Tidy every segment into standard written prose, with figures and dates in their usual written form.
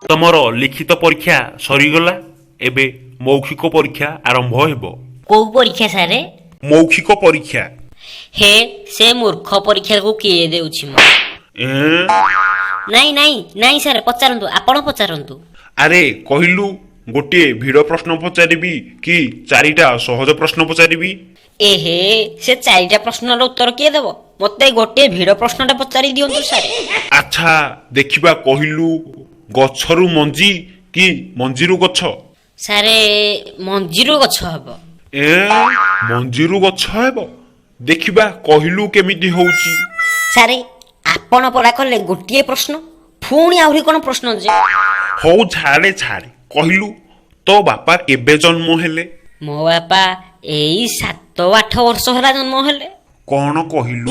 ତମର ଲିଖିତ ପରୀକ୍ଷା ସରିଗଲା ଏବେ ମୌଖିକ ପରୀକ୍ଷା ଆରମ୍ଭ ହେବ। କୋଉ ପରୀକ୍ଷା ସାରେ? ମୌଖିକ ପରୀକ୍ଷା। ହେ ସେ ମୂର୍ଖ ପରୀକ୍ଷାକୁ କିଏ ଦେଉଛି ମୁଁ? ନାଇଁ ନାଇଁ ନାଇଁ ସାର୍ ପଚାରନ୍ତୁ, ଆପଣ ପଚାରନ୍ତୁ। ଆରେ କହିଲୁ ଗୋଟିଏ ଭିଡ଼ ପ୍ରଶ୍ନ ପଚାରିବି କି ଚାରିଟା ସହଜ ପ୍ରଶ୍ନ ପଚାରିବି? ଏହେ ସେ ଚାରିଟା ପ୍ରଶ୍ନର ଉତ୍ତର କିଏ ଦେବ? ମତେ ଗୋଟିଏ ଭିଡ଼ ପ୍ରଶ୍ନଟା ପଚାରି ଦିଅନ୍ତୁ ସାର୍। ଆଚ୍ଛା ଦେଖିବା କହିଲୁ ଗଛରୁ ମଞ୍ଜି କି ମଞ୍ଜିରୁ ଗଛ? ସାରେ ମଞ୍ଜିରୁ ଗଛ ହବ। ମଞ୍ଜିରୁ ଗଛ ହେବ? ଦେଖିବା କହିଲୁ କେମିତି ହଉଛି? ସାରେ ଆପଣ ପରା କଲେ ଗୋଟିଏ ପ୍ରଶ୍ନ, ପୁଣି ଆହୁରି କଣ ପ୍ରଶ୍ନ ଯେ? ହଉ ଛାଡେ ଛାଡେ, କହିଲୁ ତୋ ବାପା କେବେ ଜନ୍ମ ହେଲେ? ମୋ ବାପା ଏଇ 7-8 ବର୍ଷ ହେଲା ଜନ୍ମ ହେଲେ। କଣ କହିଲୁ?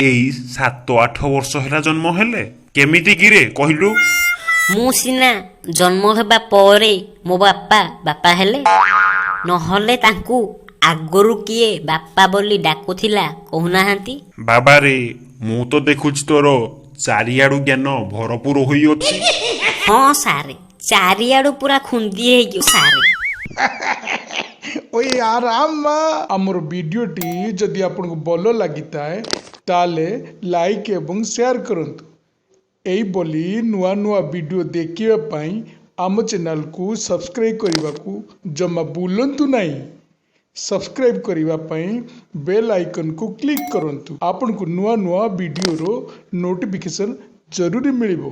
ଏଇ 7-8 ବର୍ଷ ହେଲା ଜନ୍ମ ହେଲେ? କେମିତି କିରେ କହିଲୁ? ମୁଁ ସିନା ଜନ୍ମ ହେବା ପରେ ମୋ ବାପା ହେଲେ, ନହେଲେ ତାଙ୍କୁ ଆଗରୁ କିଏ ବାପା ବୋଲି ଡାକୁଥିଲା କହୁନାହାନ୍ତି? ବାବାରେ ମୁଁ ତ ଦେଖୁଛି ତୋର ଚାରିଆଡୁ ଜ୍ଞାନ ଭରପୁର ହୋଇଅଛି। ହଁ ସାରେ ଚାରିଆଡୁ ପୁରା ଖୁନ୍ଦି ହେଇକି ସାରେ। ओए आराम आमर वीडियोटी जदि आपको भल लगी ताले लाइक एवं शेयर करंतु। एई बोली नुआ नुआ वीडियो देखिए आम चैनल को सब्सक्राइब करने को जमा भूलंतु नहीं। सब्सक्राइब करने बेल आइकन को क्लिक करंतु। आपन को नुआ नुआ वीडियो रो नोटिफिकेशन जरूरी मिलिबो।